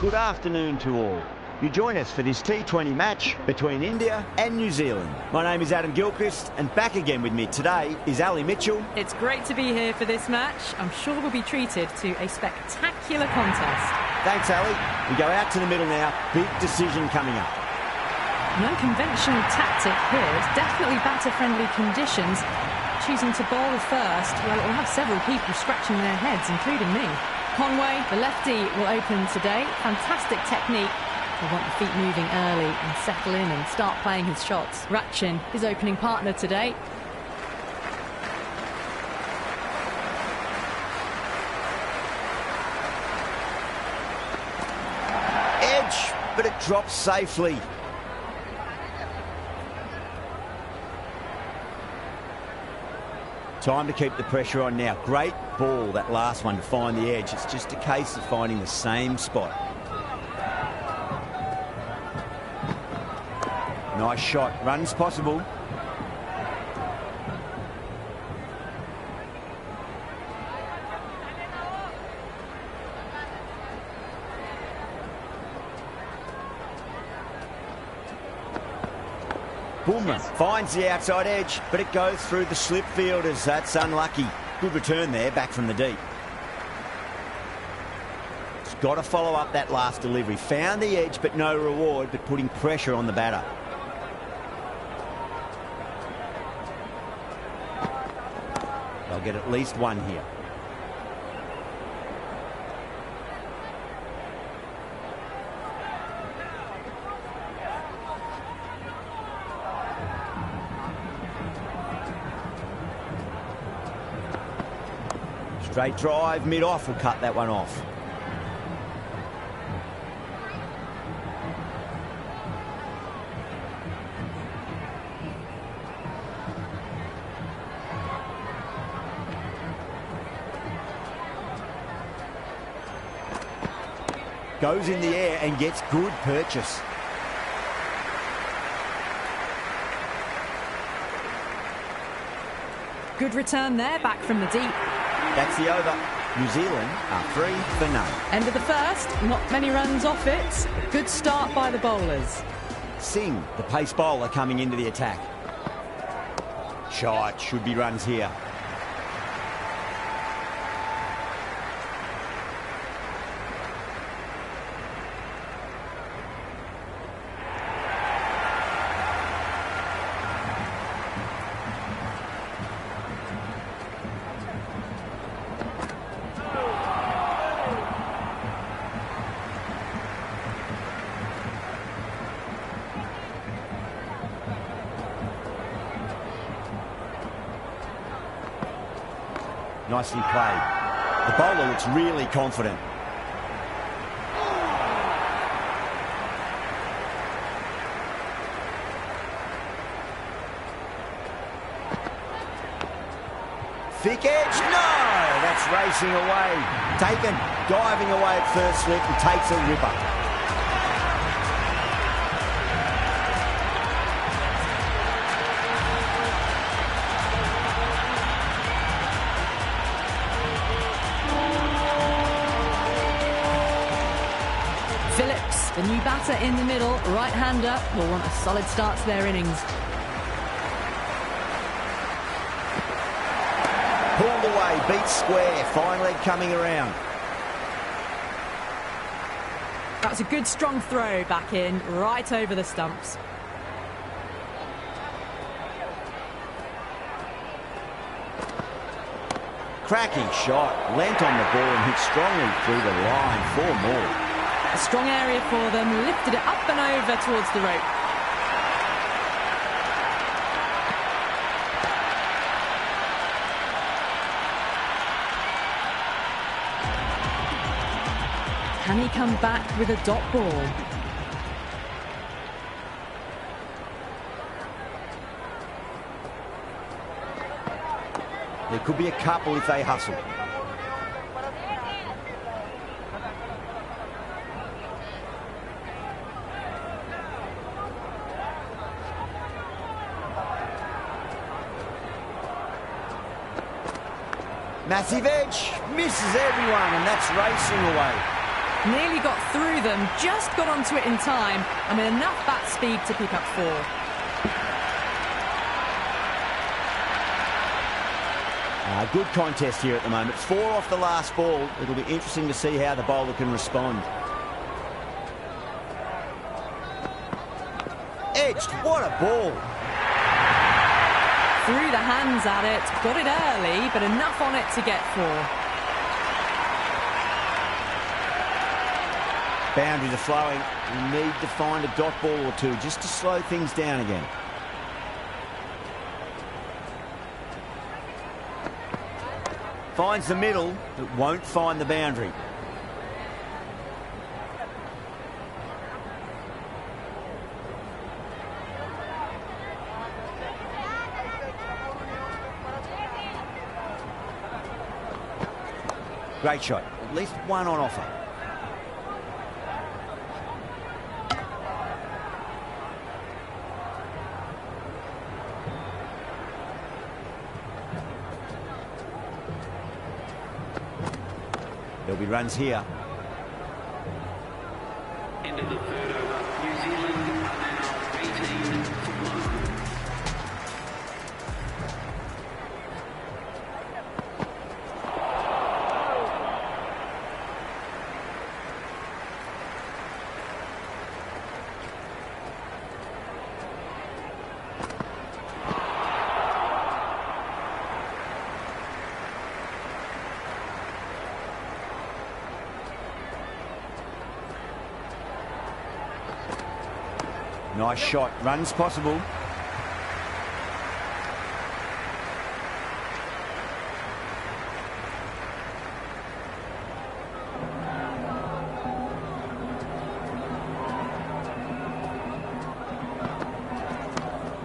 good afternoon to all. You join us for this T20 match between India and New Zealand. My name is Adam Gilchrist, and back again with me today is Ali Mitchell. It's great to be here for this match. I'm sure we'll be treated to a spectacular contest. Thanks, Ali. We go out to the middle now. Big decision coming up. An unconventional tactic here. It's definitely batter-friendly conditions. Choosing to bowl first, well, it will have several people scratching their heads, including me. Conway, the lefty, will open today. Fantastic technique. I want the feet moving early and settle in and start playing his shots. Rachin, his opening partner today. Edge, but it drops safely. Time to keep the pressure on now. Great ball, that last one, to find the edge. It's just a case of finding the same spot. Nice shot. Runs possible. Boomer finds the outside edge, but it goes through the slip fielders. That's unlucky. Good return there, back from the deep. It's got to follow up that last delivery. Found the edge, but no reward, but putting pressure on the batter. They'll get at least one here. Straight drive, mid-off will cut that one off. Goes in the air and gets good purchase. Good return there, back from the deep. That's the over. New Zealand are 3 for none. End of the first, not many runs off it. A good start by the bowlers. Singh, the pace bowler, coming into the attack. Shot, should be runs here. Nicely played. The bowler looks really confident. Thick edge, no! That's racing away. Taken, diving away at first slip and takes a ripper. Phillips, the new batter in the middle, right-hander, will want a solid start to their innings. Pulled away, beat square, fine leg coming around. That was a good strong throw back in, right over the stumps. Cracking shot, leant on the ball and hit strongly through the line. 4 more. A strong area for them, lifted it up and over towards the rope. Can he come back with a dot ball? There could be a couple if they hustle. Massive edge, misses everyone, and that's racing away. Nearly got through them, just got onto it in time, and with enough bat speed to pick up 4. Good contest here at the moment. 4 off the last ball. It'll be interesting to see how the bowler can respond. Edged, what a ball. Threw the hands at it, got it early, but enough on it to get 4. Boundaries are flowing. We need to find a dot ball or two just to slow things down again. Finds the middle, but won't find the boundary. Great shot. At least one on offer. There'll be runs here. End of the third over. New Zealand are now 18 for 1. Nice shot. Runs possible.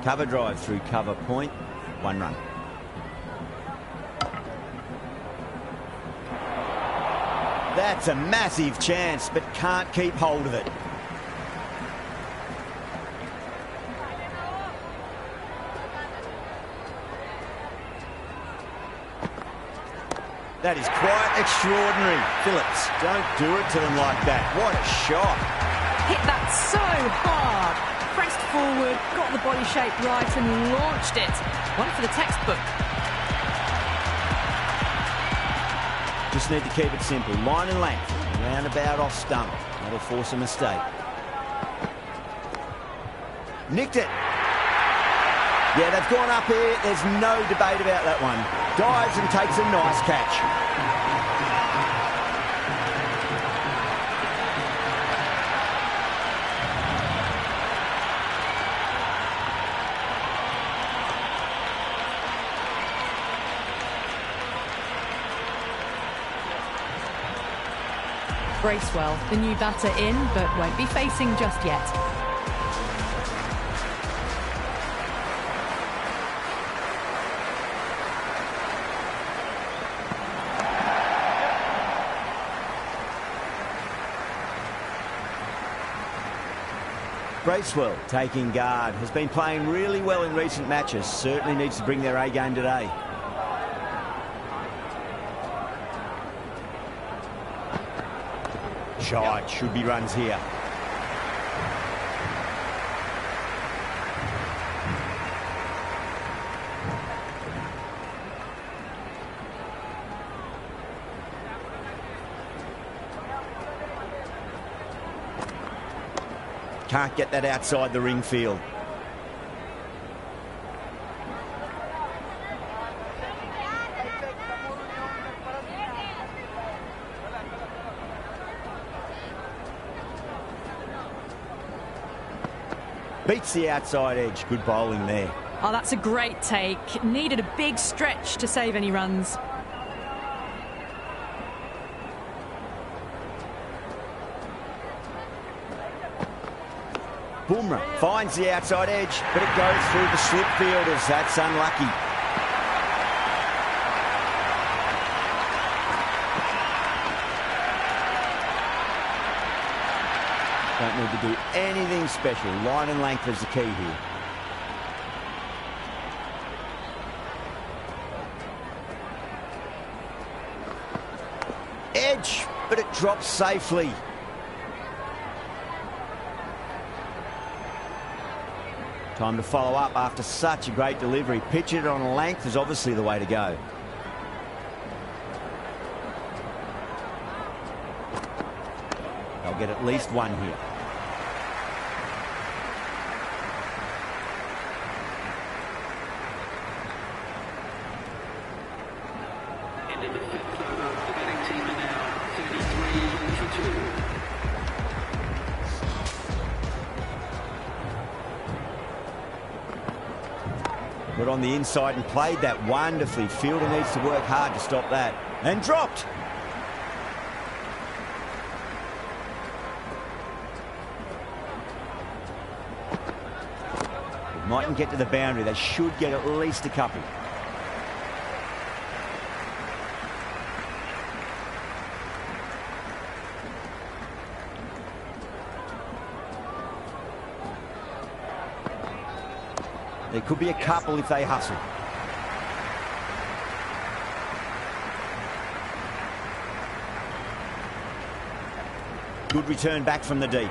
Cover drive through cover point. 1 run. That's a massive chance, but can't keep hold of it. That is quite extraordinary. Phillips, don't do it to them like that. What a shot. Hit that so hard. Pressed forward, got the body shape right and launched it. One for the textbook. Just need to keep it simple. Line and length. Roundabout off stump. That'll force a mistake. Nicked it. Yeah, they've gone up here. There's no debate about that one. Dives and takes a nice catch. Bracewell, the new batter in, but won't be facing just yet. Bracewell taking guard, has been playing really well in recent matches. Certainly needs to bring their A game today. Shot, should be runs here. Can't get that outside the ring field. Beats the outside edge. Good bowling there. Oh, that's a great take. Needed a big stretch to save any runs. Bumrah finds the outside edge, but it goes through the slip fielders. That's unlucky. Don't need to do anything special. Line and length is the key here. Edge, but it drops safely. Time to follow up after such a great delivery. Pitching it on a length is obviously the way to go. They'll get at least one here. Into the fifth over. The batting team are now 33-22. Got on the inside and played that wonderfully. Fielder needs to work hard to stop that. And dropped. It mightn't get to the boundary. They should get at least a couple. There could be a couple if they hustle. Good return back from the deep.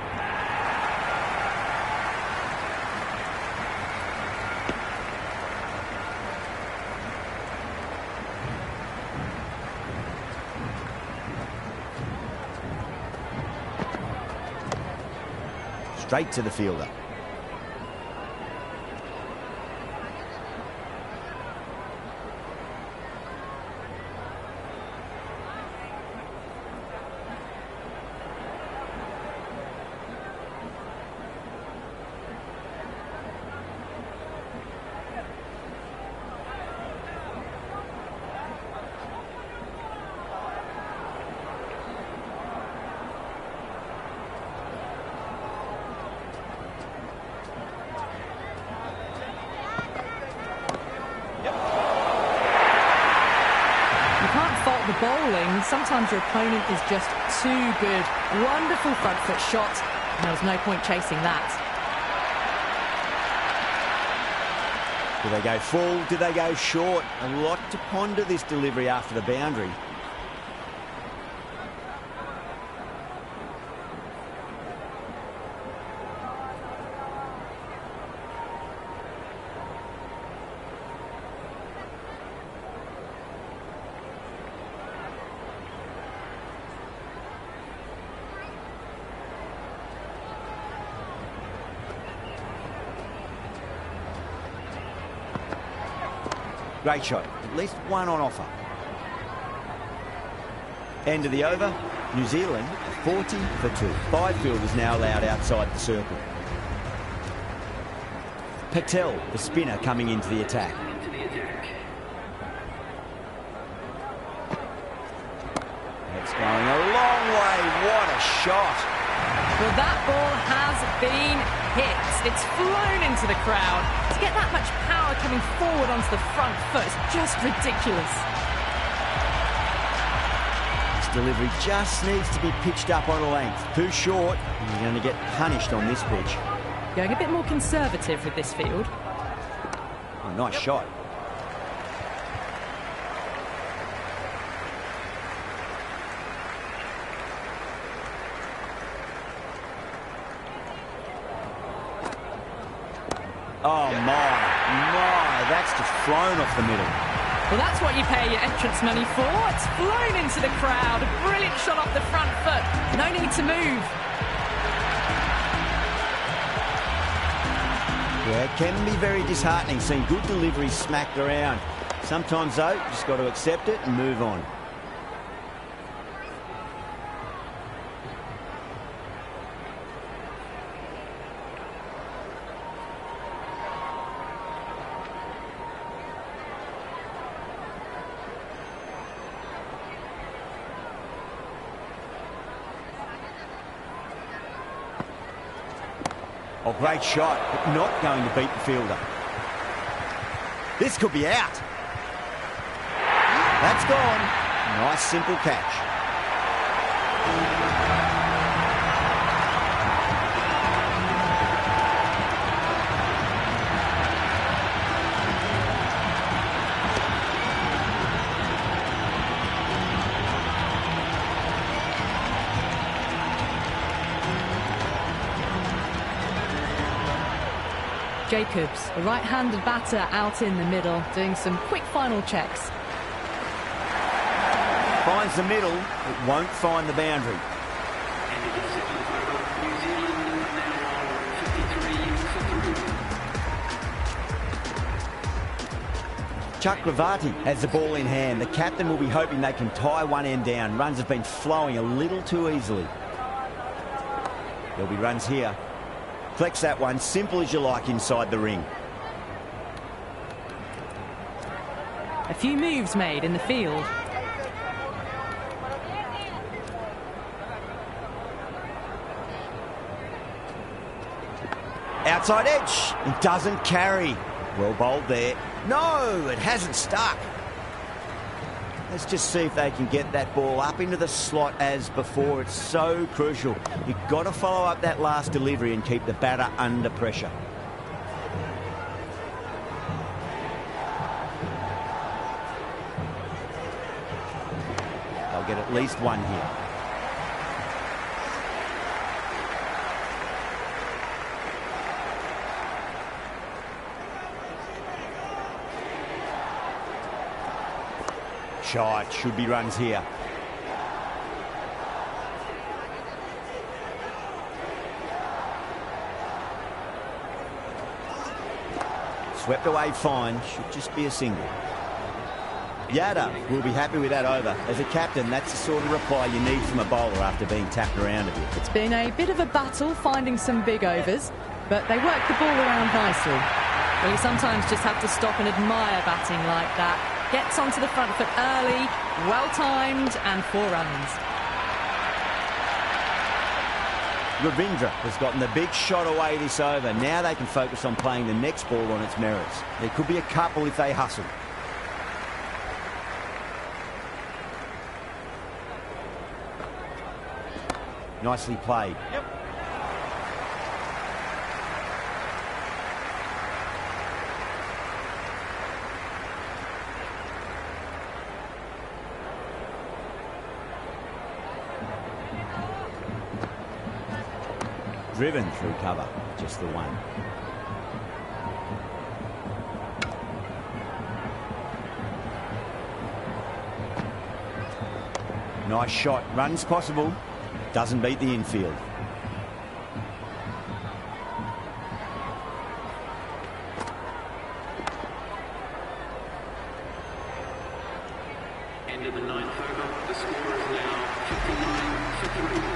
Straight to the fielder. The bowling, sometimes your opponent is just too good. Wonderful front foot shot. There was no point chasing that. Do they go full? Do they go short? A lot to ponder this delivery after the boundary. Great shot. At least one on offer. End of the over. New Zealand 40 for 2. 5 fielders now allowed outside the circle. Patel, the spinner, coming into the attack. That's going a long way. What a shot. Well, that ball has been hit. It's flown into the crowd. To get that much power coming forward onto the front foot is just ridiculous. This delivery just needs to be pitched up on a length. Too short, and you're going to get punished on this pitch. Going a bit more conservative with this field. Oh, nice shot. Oh, my, that's just flown off the middle. Well, that's what you pay your entrance money for. It's flown into the crowd. A brilliant shot off the front foot. No need to move. Yeah, it can be very disheartening seeing good deliveries smacked around. Sometimes, though, you just got to accept it and move on. Oh, great shot, but not going to beat the fielder. This could be out. That's gone. Nice, simple catch. Jacobs, a right-handed batter out in the middle, doing some quick final checks. Finds the middle, it won't find the boundary. End of the second over. New Zealand now 53 for 3. Chuck Gravati has the ball in hand. The captain will be hoping they can tie one end down. Runs have been flowing a little too easily. There'll be runs here. Flex that one, simple as you like inside the ring. A few moves made in the field. Outside edge, it doesn't carry. Well bowled there. No, it hasn't stuck. Let's just see if they can get that ball up into the slot as before. It's so crucial. You've got to follow up that last delivery and keep the batter under pressure. They'll get at least one here. Shot, should be runs here. Swept away fine, should just be a single. Yada will be happy with that over. As a captain, that's the sort of reply you need from a bowler after being tapped around a bit. It's been a bit of a battle finding some big overs, but they work the ball around nicely. Well, you sometimes just have to stop and admire batting like that. Gets onto the front foot early, well-timed, and 4 runs. Ravindra has gotten the big shot away this over. Now they can focus on playing the next ball on its merits. There could be a couple if they hustle. Nicely played. Yep. Driven through cover, just the one. Nice shot, runs possible, doesn't beat the infield. End of the 9th over. The score is now 59 for 3.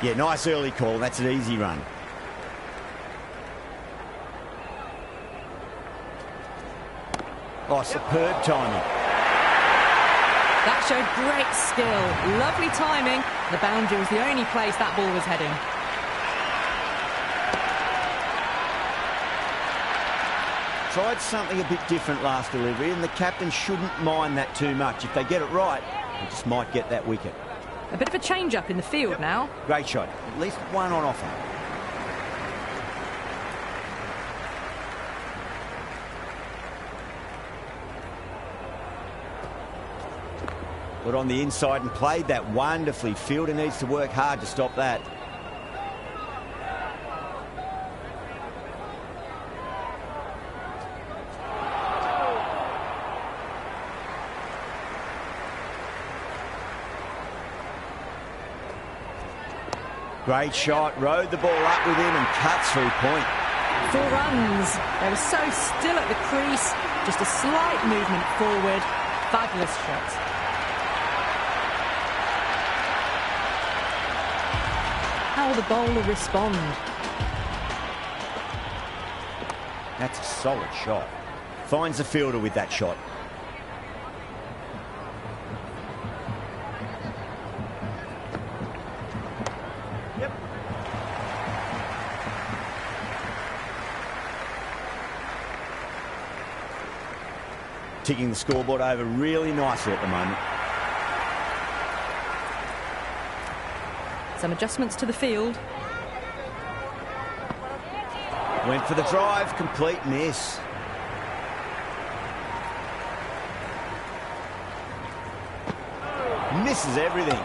Yeah, nice early call. That's an easy run. Oh, superb timing. That showed great skill. Lovely timing. The boundary was the only place that ball was heading. Tried something a bit different last delivery, and the captain shouldn't mind that too much. If they get it right, they just might get that wicket. A bit of a change-up in the field now. Great shot. At least one on offer. Got on the inside and played that wonderfully. Fielder needs to work hard to stop that. Great shot, rode the ball up with him and cuts through point. 4 runs. They were so still at the crease. Just a slight movement forward. Fabulous shot. How will the bowler respond? That's a solid shot. Finds the fielder with that shot. Ticking the scoreboard over really nicely at the moment. Some adjustments to the field. Went for the drive, complete miss. Misses everything.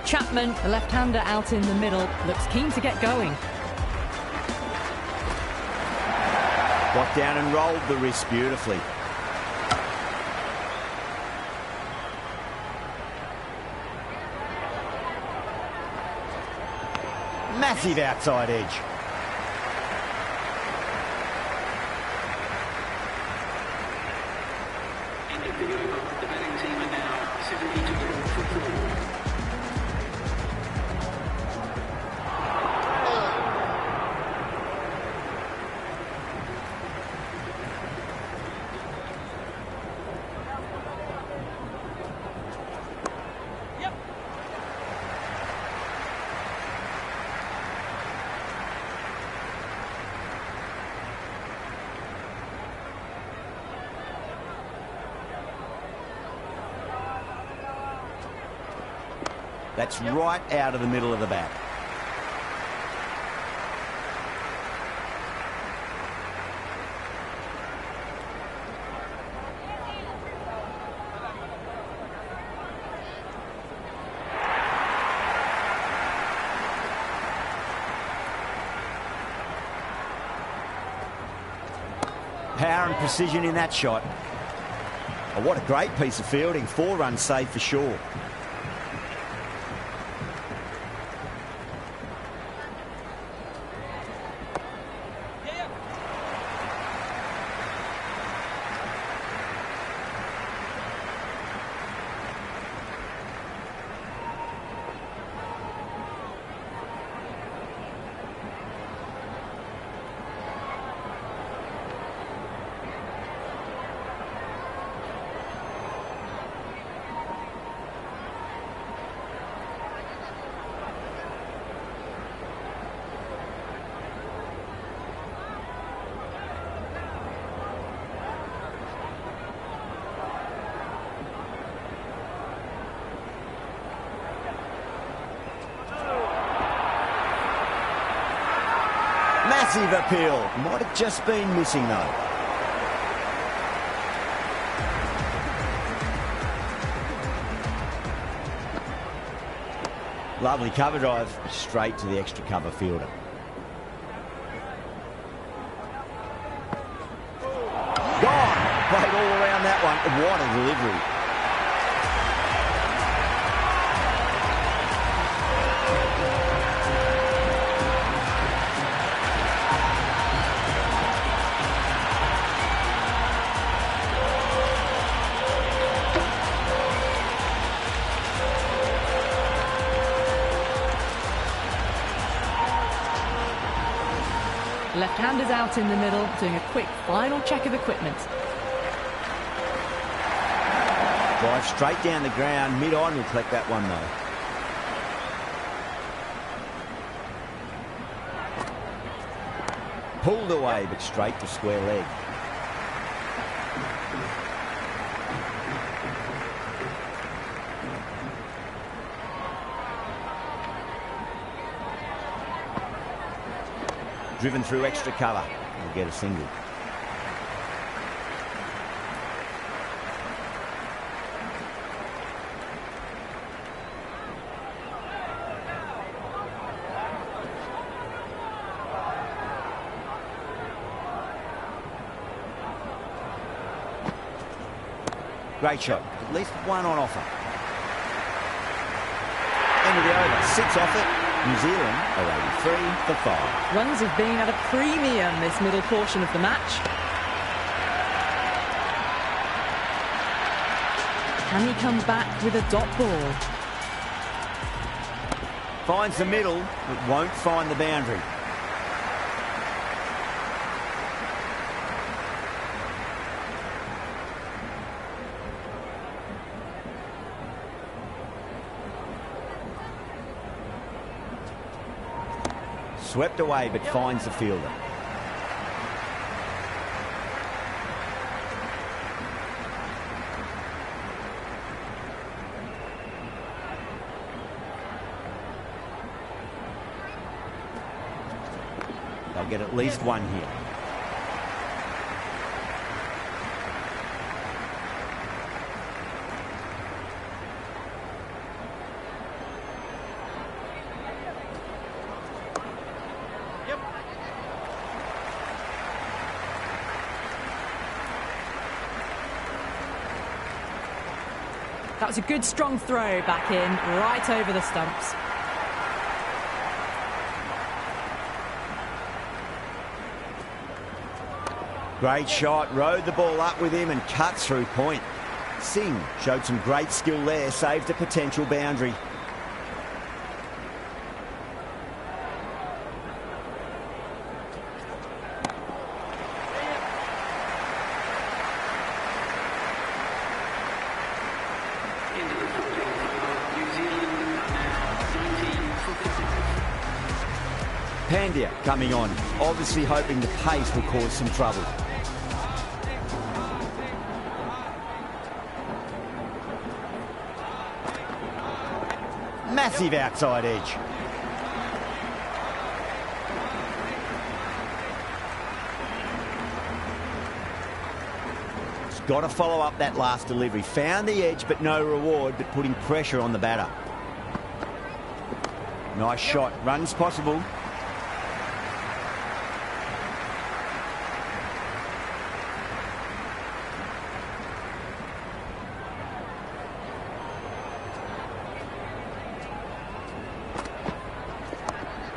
Chapman, the left-hander out in the middle, looks keen to get going. Got down and rolled the wrist beautifully. Massive outside edge. End of the over. The batting team are now 72 for 4. That's right out of the middle of the bat. Power and precision in that shot. Oh, what a great piece of fielding. 4 runs saved for sure. Massive appeal. Might have just been missing though. Lovely cover drive straight to the extra cover fielder. Gone. Played all around that one. What a delivery. Left-handers out in the middle, doing a quick final check of equipment. Drive straight down the ground. Mid-on will collect that one though. Pulled away, but straight to square leg. Driven through extra cover. We'll get a single. Great shot. At least one on offer. End of the over. 6 off it. New Zealand are 83 for 5. Runs have been at a premium this middle portion of the match. Can he come back with a dot ball? Finds the middle, but won't find the boundary. Swept away, but finds the fielder. They'll get at least one here. That was a good strong throw back in, right over the stumps. Great shot, rode the ball up with him and cut through point. Singh showed some great skill there, saved a potential boundary. Pandya coming on, obviously hoping the pace will cause some trouble. Massive outside edge. He's got to follow up that last delivery. Found the edge, but no reward, but putting pressure on the batter. Nice shot. Runs possible.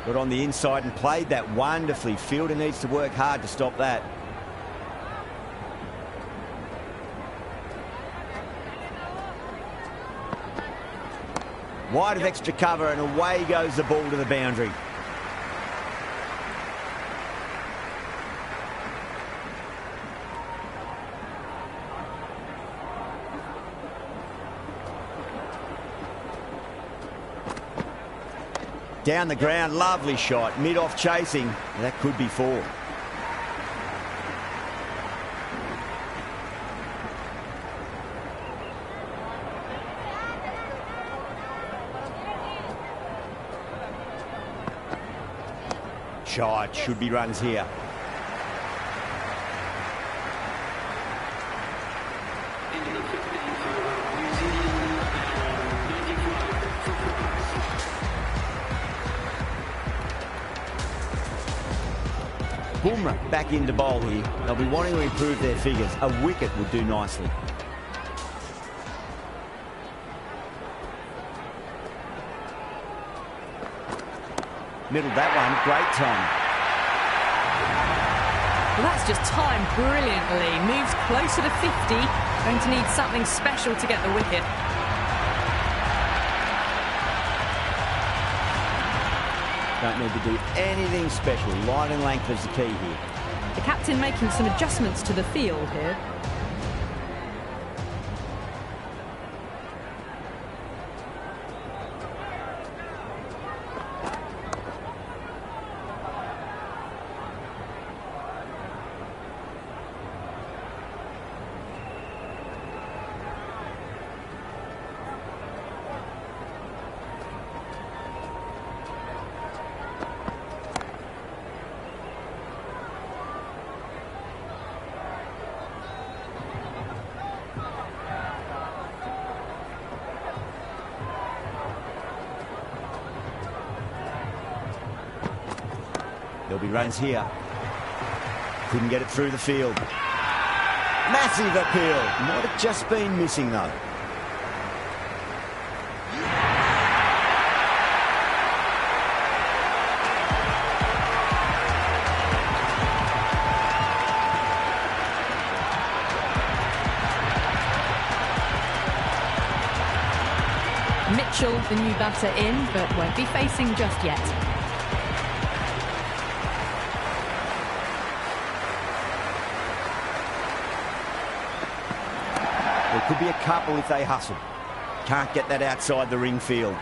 Got on the inside and played that wonderfully. Fielder needs to work hard to stop that. Wide of extra cover and away goes the ball to the boundary. Down the ground, lovely shot, mid-off chasing. That could be four. Shot, should be runs here. Bumrah back into bowl here. They'll be wanting to improve their figures. A wicket would do nicely. Middled that one, great time. Well, that's just timed brilliantly. Moves closer to 50. Going to need something special to get the wicket. Don't need to do anything special. Line and length is the key here. The captain making some adjustments to the field here. There'll be runs here. Couldn't get it through the field. Massive appeal. Might have just been missing though. Mitchell, the new batter, in, but won't be facing just yet. There could be a couple if they hustle. Can't get that outside the ring field.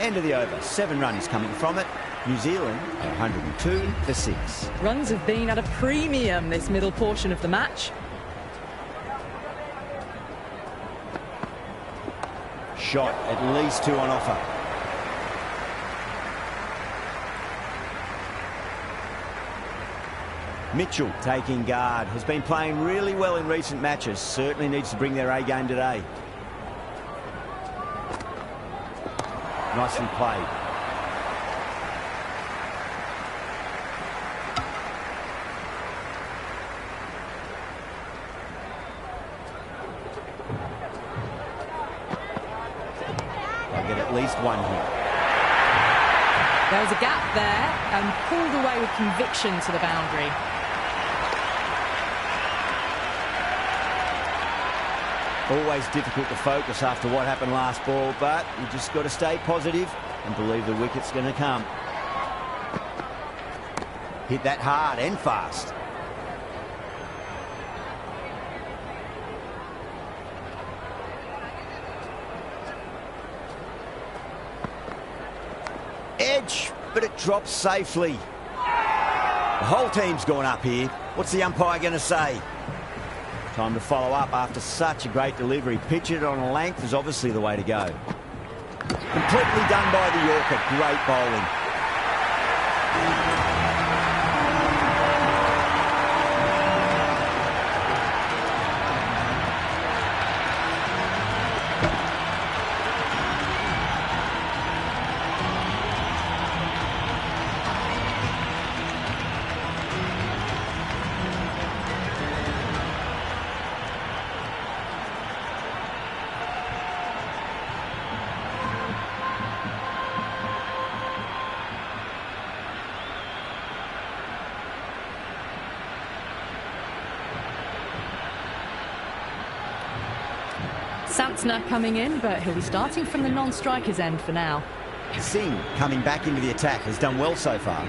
End of the over. 7 runs coming from it. New Zealand 102 for 6. Runs have been at a premium this middle portion of the match. Shot, at least 2 on offer. Mitchell taking guard. Has been playing really well in recent matches. Certainly needs to bring their A game today. Nicely played. I'll get at least 1 here. There was a gap there and pulled away with conviction to the boundary. Always difficult to focus after what happened last ball, but you just got to stay positive and believe the wicket's going to come. Hit that hard and fast. Edge, but it drops safely. The whole team's gone up here. What's the umpire going to say? Time to follow up after such a great delivery. Pitch it on a length is obviously the way to go. Completely done by the Yorker. Great bowling. Santner coming in, but he'll be starting from the non-striker's end for now. Singh coming back into the attack has done well so far.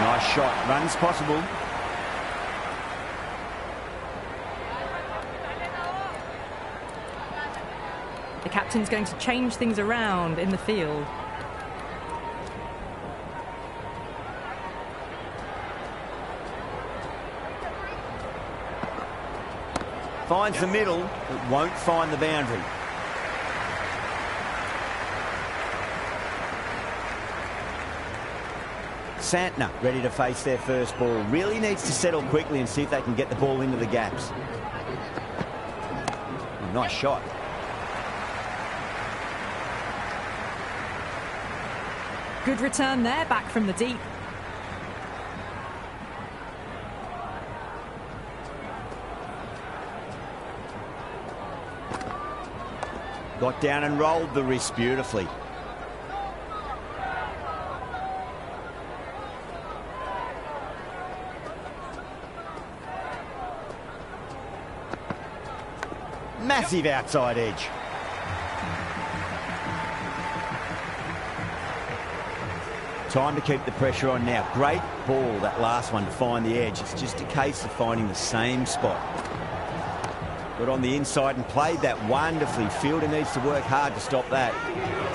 Nice shot. Runs possible. The captain's going to change things around in the field. Finds the middle, but won't find the boundary. Santner ready to face their first ball. Really needs to settle quickly and see if they can get the ball into the gaps. Oh, nice shot. Good return there, back from the deep. Got down and rolled the wrist beautifully. Massive outside edge. Time to keep the pressure on now. Great ball, that last one, to find the edge. It's just a case of finding the same spot. Got on the inside and played that wonderfully. Fielder needs to work hard to stop that.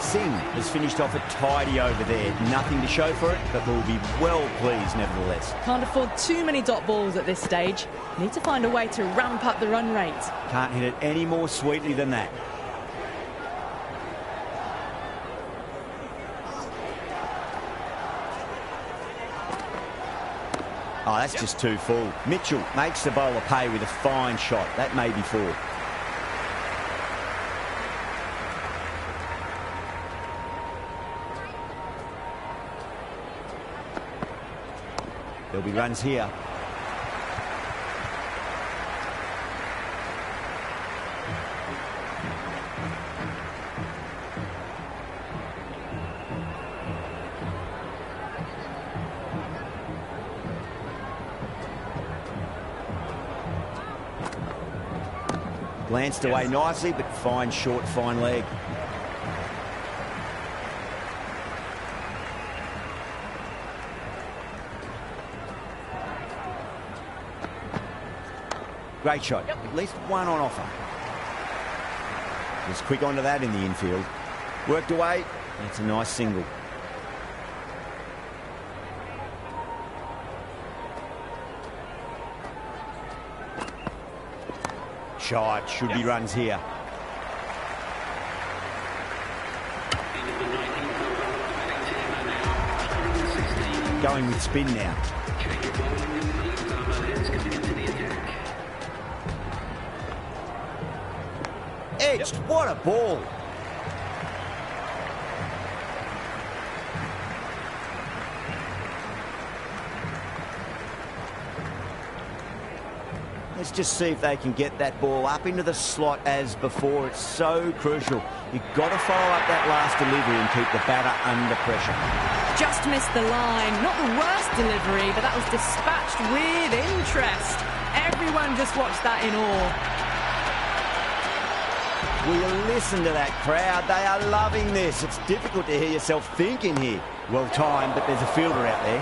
Singh has finished off a tidy over there. Nothing to show for it, but will be well pleased nevertheless. Can't afford too many dot balls at this stage. Need to find a way to ramp up the run rate. Can't hit it any more sweetly than that. Oh, that's just too full. Mitchell makes the bowler pay with a fine shot. That may be 4. There'll be runs here. Glanced away nicely, but fine short, fine leg. Great shot. At least one on offer. Just quick onto that in the infield. Worked away. That's a nice single. Shot. Should be runs here. Going with spin now. Edged. What a ball. Let's just see if they can get that ball up into the slot as before. It's so crucial. You've got to follow up that last delivery and keep the batter under pressure. Just missed the line. Not the worst delivery, but that was dispatched with interest. Everyone just watched that in awe. Will you listen to that crowd? They are loving this. It's difficult to hear yourself thinking here. Well timed, but there's a fielder out there.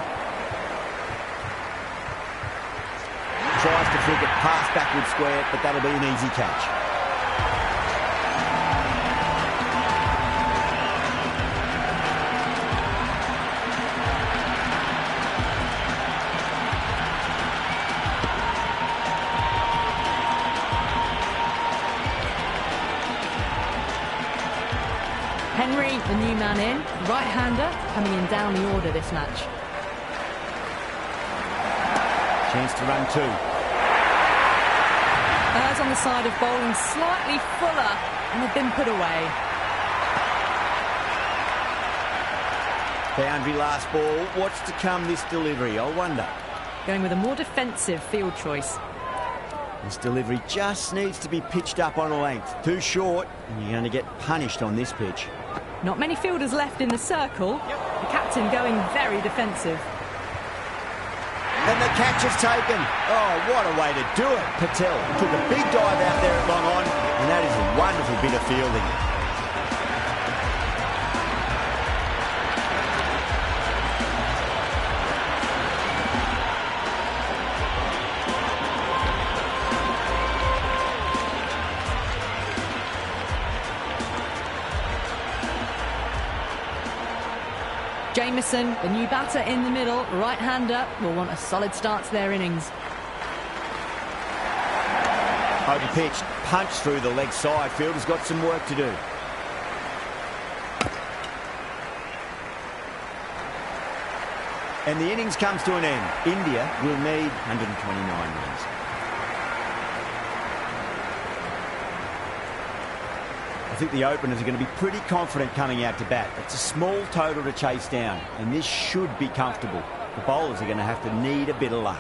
Tries to flick it past backward square, but that'll be an easy catch. Henry, the new man in, right-hander, coming in down the order this match. Chance to run two. Birds on the side of bowling slightly fuller, and have been put away. Boundary last ball. What's to come this delivery, I wonder? Going with a more defensive field choice. This delivery just needs to be pitched up on a length. Too short, and you're going to get punished on this pitch. Not many fielders left in the circle. The captain going very defensive. And the catch is taken. Oh, what a way to do it. Patel took a big dive out there at long on, and that is a wonderful bit of fielding. Jamieson, the new batter in the middle, right-hander, will want a solid start to their innings. Over pitch, punch through the leg side. Fielder's got some work to do. And the innings comes to an end. India will need 129 runs. I think the openers are going to be pretty confident coming out to bat. It's a small total to chase down, and this should be comfortable. The bowlers are going to have to need a bit of luck.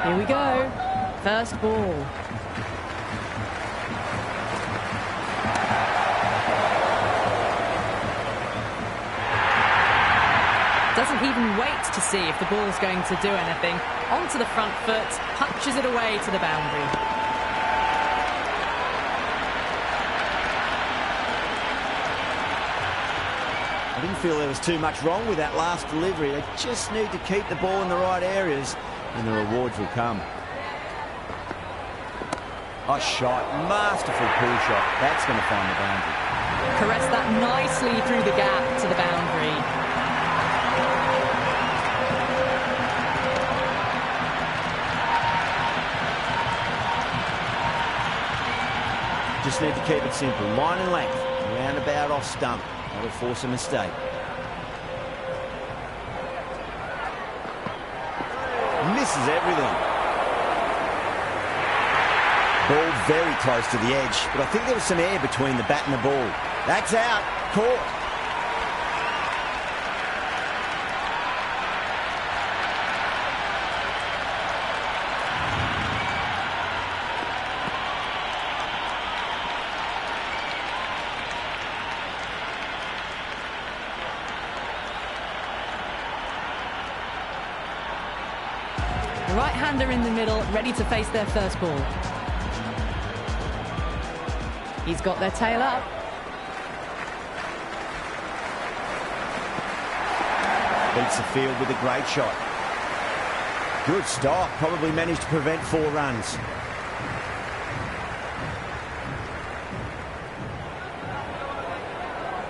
Here we go. First ball. Doesn't even wait to see if the ball's going to do anything. Onto the front foot, punches it away to the boundary. I didn't feel there was too much wrong with that last delivery. They just need to keep the ball in the right areas, and the rewards will come. A shot, masterful pull shot. That's going to find the boundary. Caress that nicely through the gap to the boundary. Just need to keep it simple. Line and length. Roundabout off stump. That'll force a mistake. Misses everything. Ball very close to the edge, but I think there was some air between the bat and the ball. That's out. Caught. Right-hander in the middle, ready to face their first ball. He's got their tail up. Beats the field with a great shot. Good stop. Probably managed to prevent 4 runs.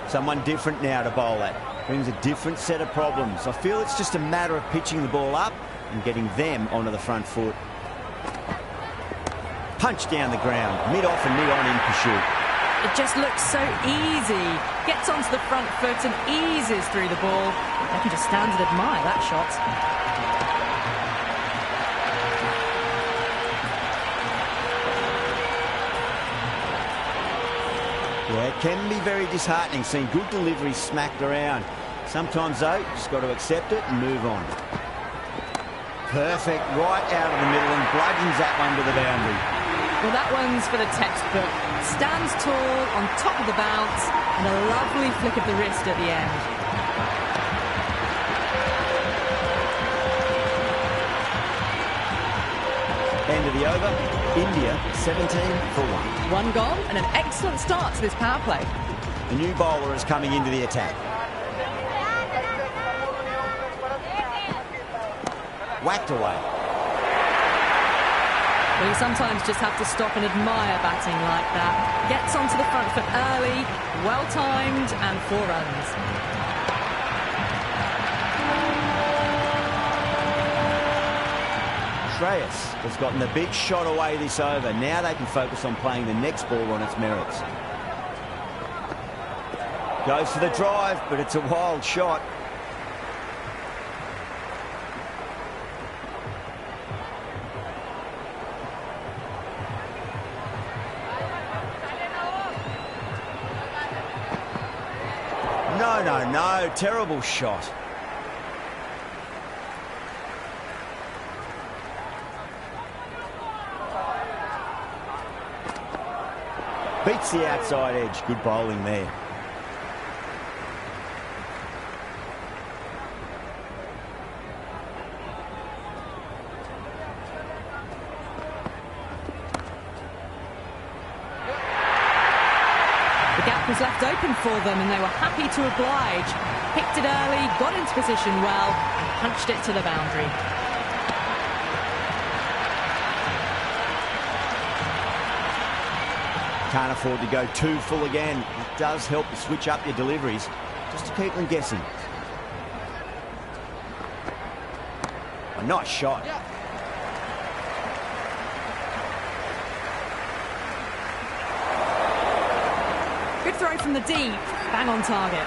Someone different now to bowl at. Brings a different set of problems. I feel it's just a matter of pitching the ball up and getting them onto the front foot. Punch down the ground, mid-off and mid-on in pursuit. It just looks so easy. Gets onto the front foot and eases through the ball. I can just stand and admire that shot. Yeah, it can be very disheartening seeing good deliveries smacked around. Sometimes, though, you just got to accept it and move on. Perfect, right out of the middle and bludgeons that one to the boundary. Well, that one's for the textbook. Stands tall on top of the bounce and a lovely flick of the wrist at the end. End of the over. India 17 for 1. 1 gone and an excellent start to this power play. The new bowler is coming into the attack. Whacked away. Well, you sometimes just have to stop and admire batting like that. Gets onto the front foot early, well-timed, and 4 runs. Shreyas has gotten the big shot away this over. Now they can focus on playing the next ball on its merits. Goes for the drive, but it's a wild shot. No, terrible shot. Beats the outside edge. Good bowling there. Was left open for them and they were happy to oblige. Picked it early, got into position well and punched it to the boundary. Can't afford to go too full again. It does help to switch up your deliveries just to keep them guessing. A nice shot. Good throw from the deep, bang on target.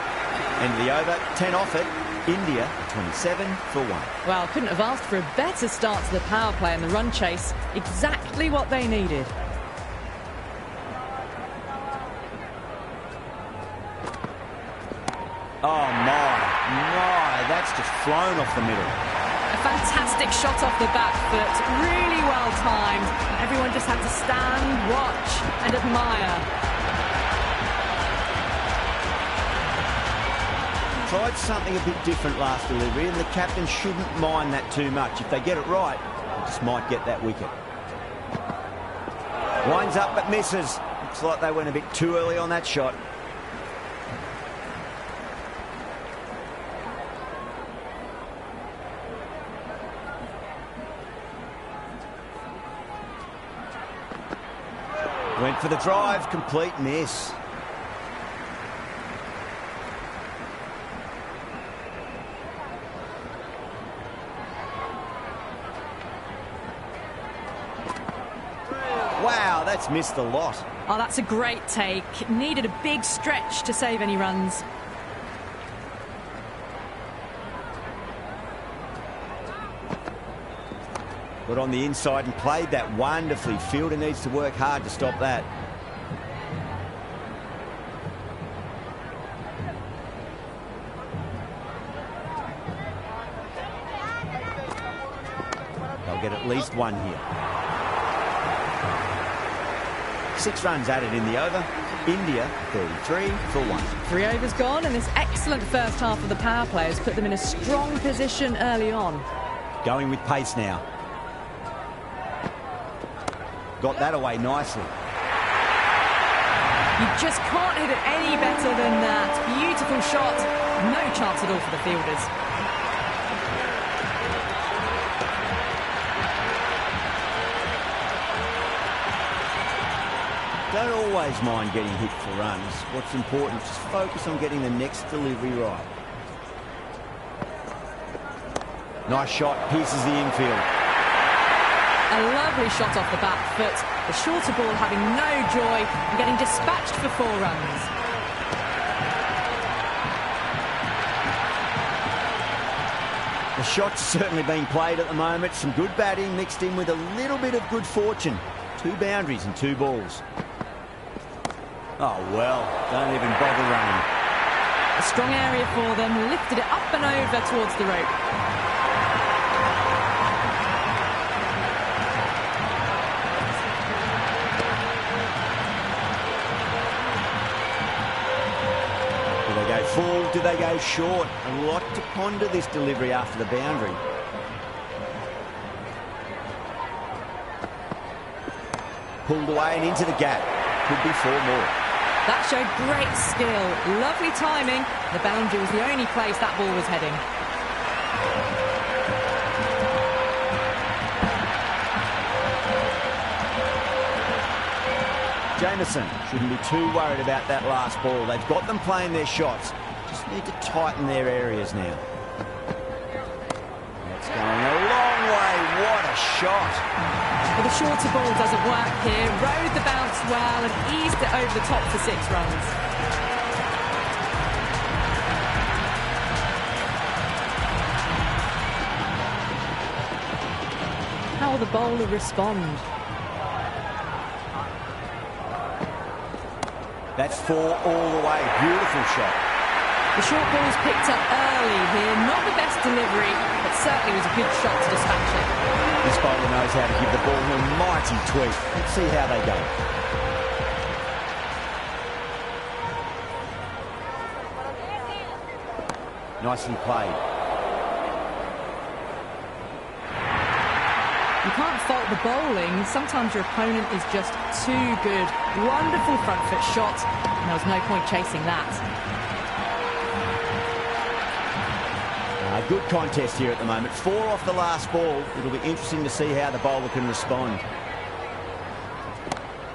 End of the over, 10 off it. India 27 for 1. Well, couldn't have asked for a better start to the power play and the run chase. Exactly what they needed. Oh my, that's just flown off the middle. A fantastic shot off the back foot, really well timed. Everyone just had to stand, watch and admire. Tried something a bit different last delivery and the captain shouldn't mind that too much. If they get it right, they just might get that wicket. Winds up but misses. Looks like they went a bit too early on that shot. Went for the drive, complete miss. Wow, that's missed a lot. Oh, that's a great take. Needed a big stretch to save any runs. Got on the inside and played that wonderfully. Fielder needs to work hard to stop that. They'll get at least 1 here. 6 runs added in the over. India 33 for 1. 3 overs gone, and this excellent first half of the power play has put them in a strong position early on. Going with pace now. Got that away nicely. You just can't hit it any better than that. Beautiful shot. No chance at all for the fielders. don't always mind getting hit for runs. What's important is just focus on getting the next delivery right. Nice shot, pierces the infield. A lovely shot off the back foot. The shorter ball having no joy and getting dispatched for 4 runs. The shot's certainly being played at the moment. Some good batting mixed in with a little bit of good fortune. 2 boundaries and 2 balls. Oh, well, don't even bother running. A strong area for them, lifted it up and over towards the rope. Do they go full? Do they go short? A lot to ponder this delivery after the boundary. Pulled away and into the gap. Could be 4 more. That showed great skill. Lovely timing. The boundary was the only place that ball was heading. Jamieson shouldn't be too worried about that last ball. They've got them playing their shots. Just need to tighten their areas now. That's going a long way. What a shot. Well, the shorter ball doesn't work here. Rode the bounce well and eased it over the top for 6 runs. How will the bowler respond? That's 4 all the way. Beautiful shot. The short ball's picked up early here. Not the best delivery, but certainly was a good shot to dispatch it. This bowler knows how to give the ball a mighty tweak. Let's see how they go. Nicely played. You can't fault the bowling. Sometimes your opponent is just too good. Wonderful front foot shot, and there was no point chasing that. A good contest here at the moment. 4 off the last ball. It'll be interesting to see how the bowler can respond.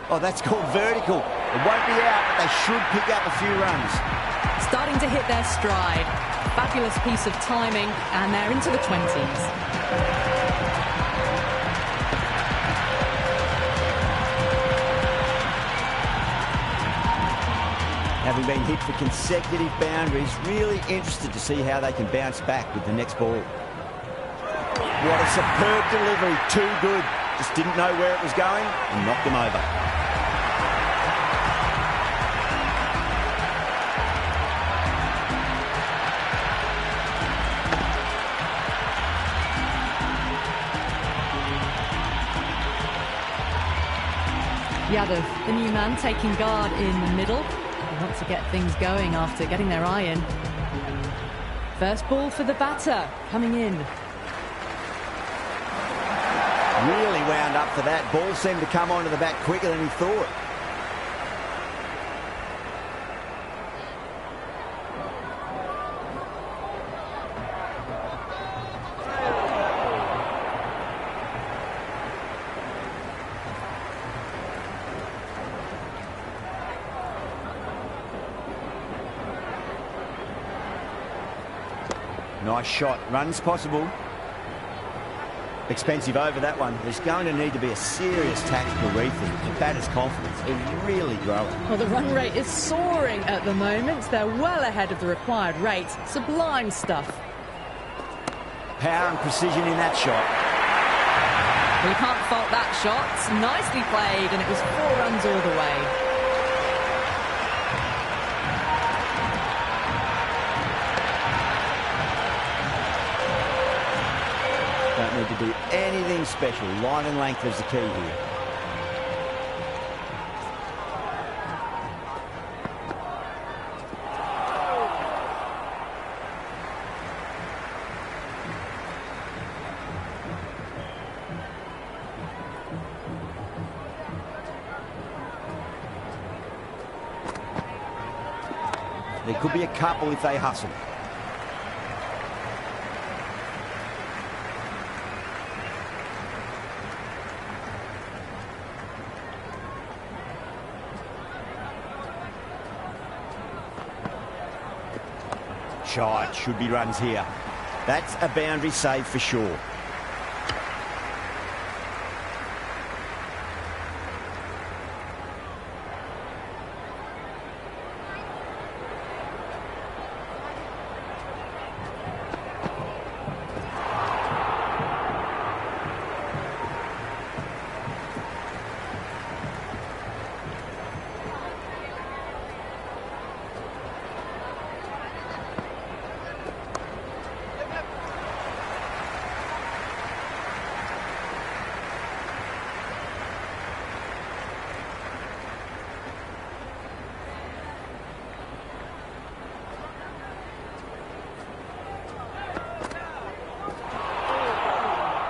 Oh, that's called vertical. It won't be out, but they should pick up a few runs. Starting to hit their stride. Fabulous piece of timing, and they're into the 20s. Having been hit for consecutive boundaries, really interested to see how they can bounce back with the next ball. What a superb delivery, too good. Just didn't know where it was going and knocked them over. Yadav, the new man, taking guard in the middle. They want to get things going after getting their eye in. First ball for the batter, coming in. Really wound up for that. Ball seemed to come onto the bat quicker than he thought. Nice shot. Runs possible. Expensive over that one. There's going to need to be a serious tactical rethink. The batter's confidence is really growing. Well, the run rate is soaring at the moment. They're well ahead of the required rate. Sublime stuff. Power and precision in that shot. Well, you can't fault that shot. Nicely played, and it was 4 runs all the way. Don't need to do anything special. Line and length is the key here. There could be a couple if they hustle. It should be runs here. That's a boundary save for sure.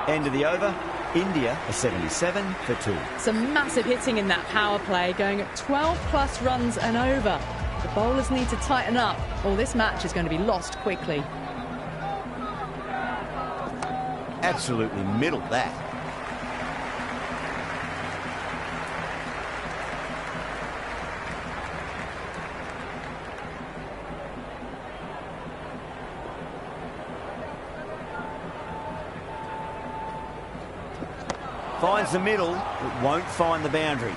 End of the over. India are 77 for 2. Some massive hitting in that power play, going at 12+ runs and over. The bowlers need to tighten up, or this match is going to be lost quickly. Absolutely middled that. Finds the middle, but won't find the boundary.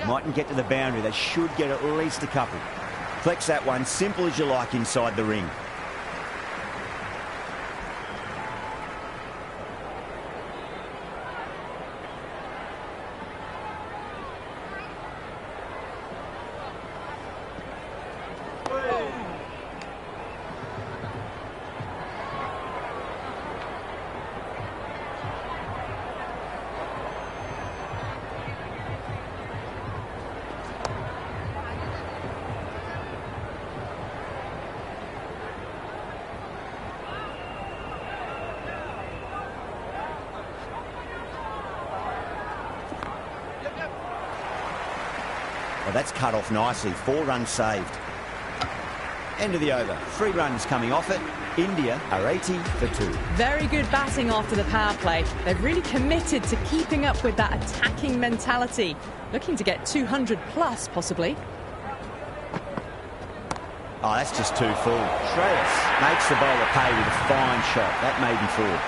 Mightn't get to the boundary. They should get at least a couple. Flex that one, simple as you like inside the ring. Well, that's cut off nicely. 4 runs saved. End of the over. 3 runs coming off it. India are 80 for 2. Very good batting after the power play. They've really committed to keeping up with that attacking mentality. Looking to get 200 plus, possibly. Oh, that's just too full. Shreyas makes the bowler pay with a fine shot. That made him fall.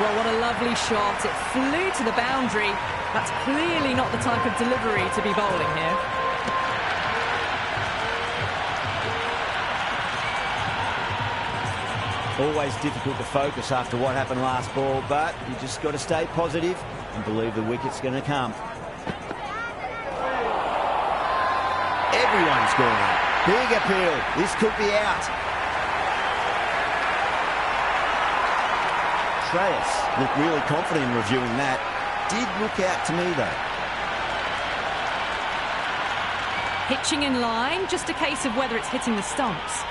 Well, what a lovely shot. It flew to the boundary. That's clearly not the type of delivery to be bowling here. Always difficult to focus after what happened last ball, but you just got to stay positive and believe the wicket's going to come. Everyone's gone up. Big appeal. This could be out. Shreyas looked really confident in reviewing that. Did look out to me, though. Pitching in line, just a case of whether it's hitting the stumps.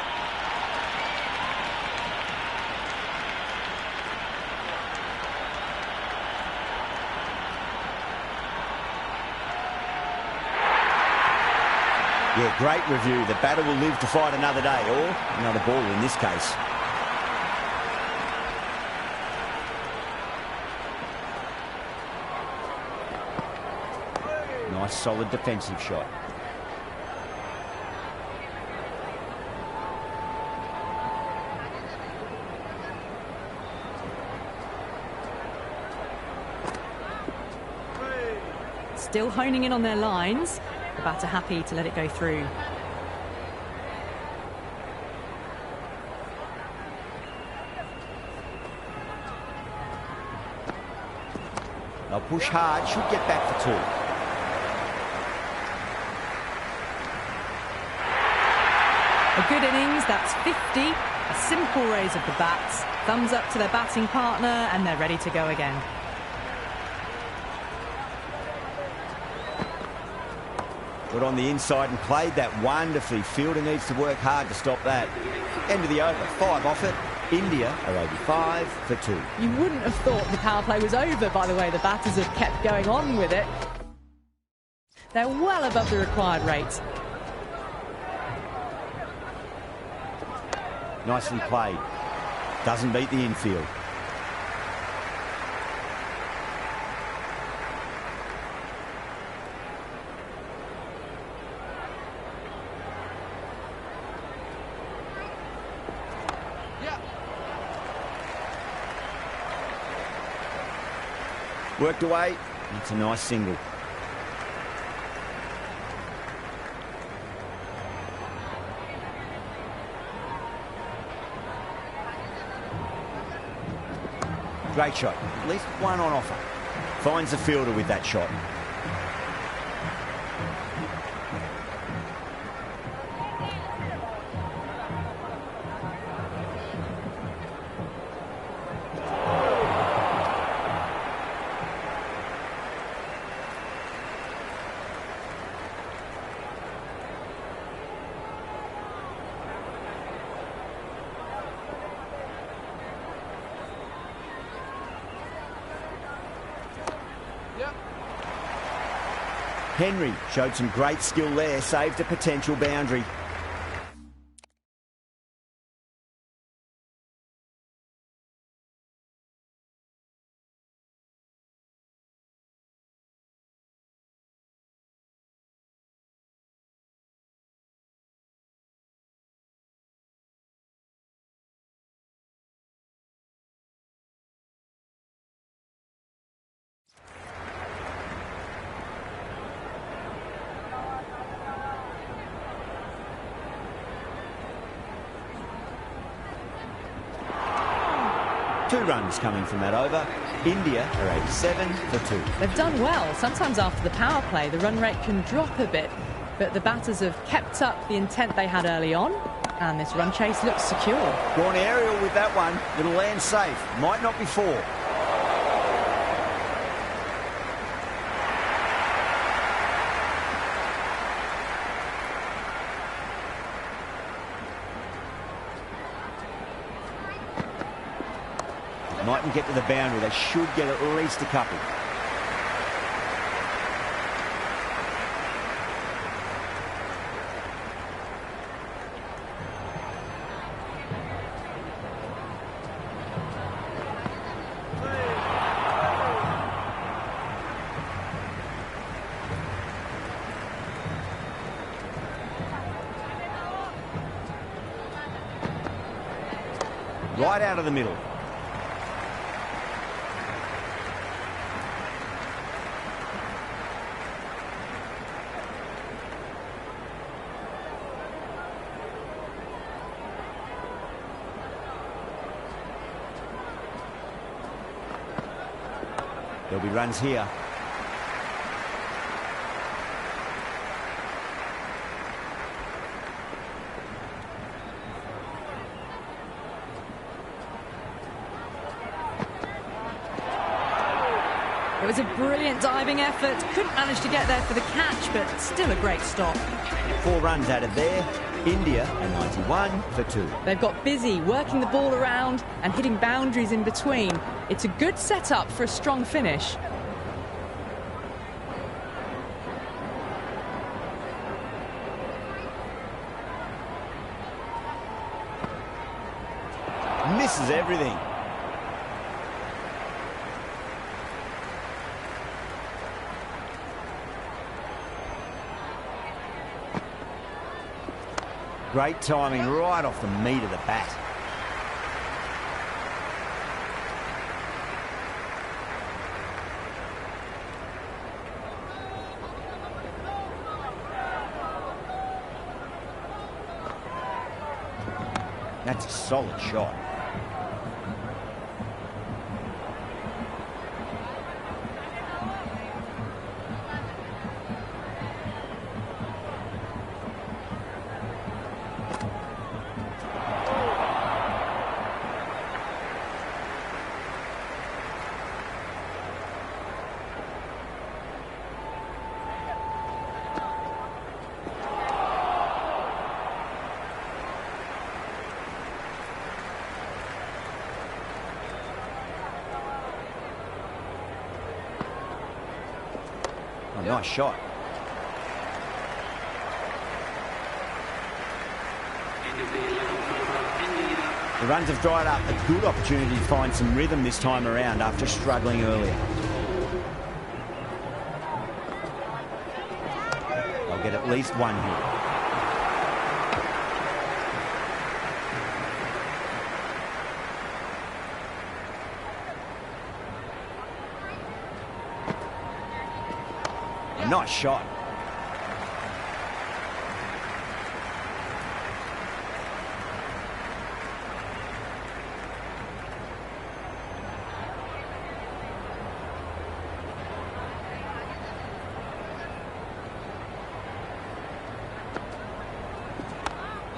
Yeah, great review. The batter will live to fight another day, or another ball in this case. Nice, solid defensive shot. Still honing in on their lines. The batter happy to let it go through. They'll push hard, should get back for 2. A good innings, that's 50. A simple raise of the bats. Thumbs up to their batting partner, and they're ready to go again. Got on the inside and played that wonderfully. Fielder needs to work hard to stop that. End of the over. 5 off it. India are 85 for 2. You wouldn't have thought the power play was over by the way the batters have kept going on with it. They're well above the required rate. Nicely played. Doesn't beat the infield. Worked away. It's a nice single. Great shot. At least one on offer. Finds the fielder with that shot. Henry showed some great skill there, saved a potential boundary. Two runs coming from that over. India are 87 for 2. They've done well. Sometimes after the power play, the run rate can drop a bit, but the batters have kept up the intent they had early on, and this run chase looks secure. Gone aerial with that one. It'll land safe. Might not be 4. Mightn't get to the boundary. They should get at least a couple. Right out of the middle. There'll be runs here. It was a brilliant diving effort. Couldn't manage to get there for the catch, but still a great stop. 4 runs added there. India are 91 for 2. They've got busy working the ball around and hitting boundaries in between. It's a good setup for a strong finish. Misses everything. Great timing right off the meat of the bat. That's a solid shot. Oh, nice shot. The runs have dried up. A good opportunity to find some rhythm this time around after struggling earlier. They'll get at least one here. nice shot.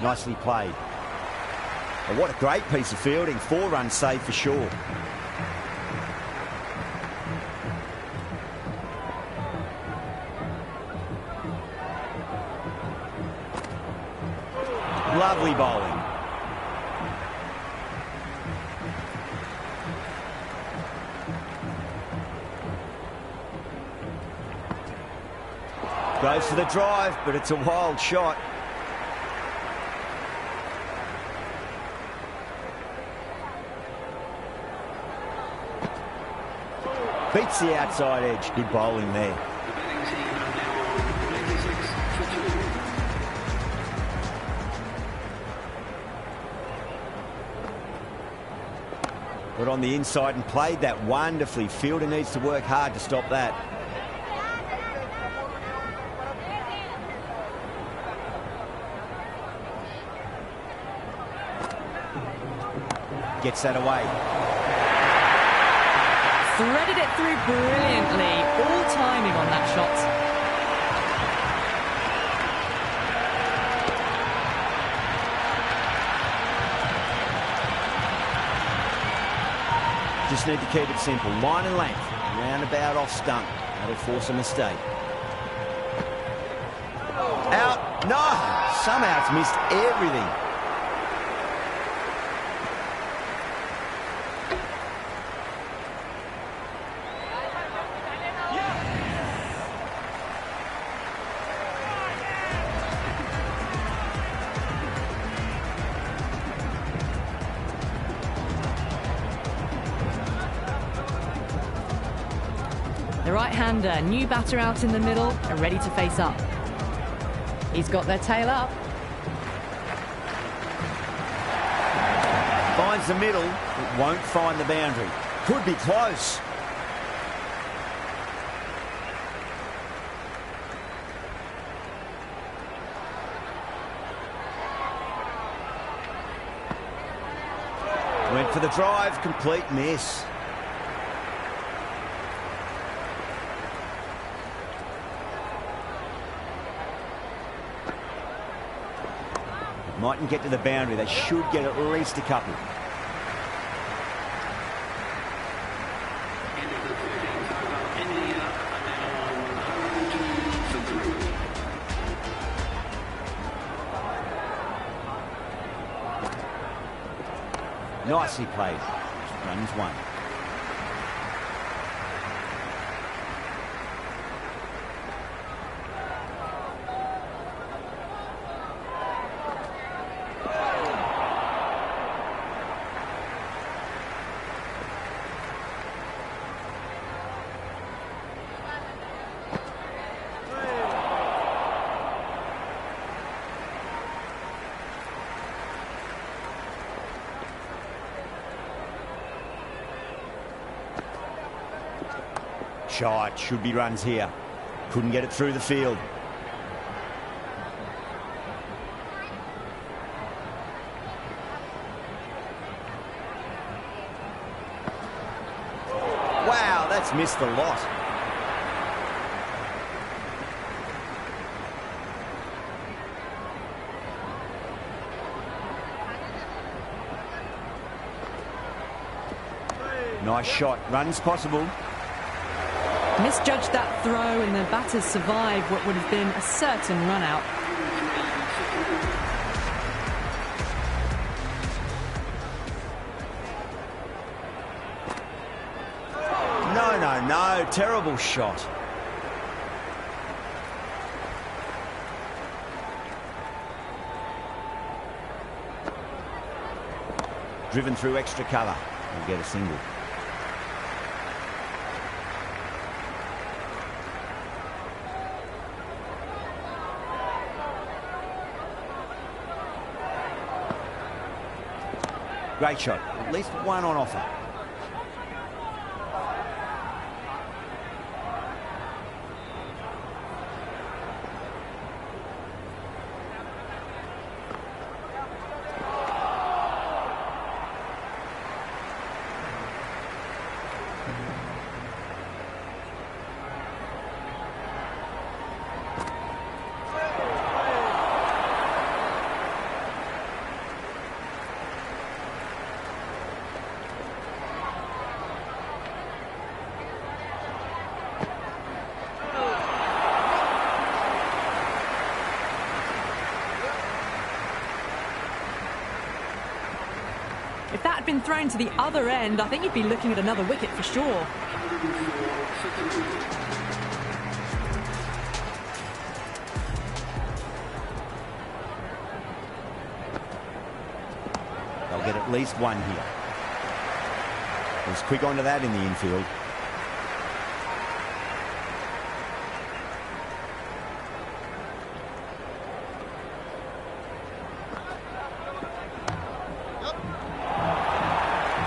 Nicely played. Oh, what a great piece of fielding. 4 runs saved for sure. Lovely bowling. Goes for the drive, but it's a wild shot. Beats the outside edge. Good bowling there. The betting team are now on 26 for 2. Got on the inside and played that wonderfully. Fielder needs to work hard to stop that. Gets that away. Threaded it through brilliantly. All timing on that shot. Just need to keep it simple. Line and length. Roundabout off stump. That'll force a mistake. Out. No. Somehow it's missed everything. The right-hander, new batter out in the middle, are ready to face up. He's got their tail up. Finds the middle, but won't find the boundary. Could be close. Went for the drive, complete miss. Mightn't get to the boundary. They should get at least a couple. End of the 13th over. India are now on 102 for 3. Nicely played. Runs 1. Shot, should be runs here. Couldn't get it through the field. Wow, that's missed a lot. Nice shot, runs possible. Misjudged that throw and the batters survived what would have been a certain run out. No, terrible shot. Driven through extra cover. We'll get a single. Great shot. At least one on offer. If that had been thrown to the other end, I think you'd be looking at another wicket for sure. They'll get at least one here. Was quick onto that in the infield.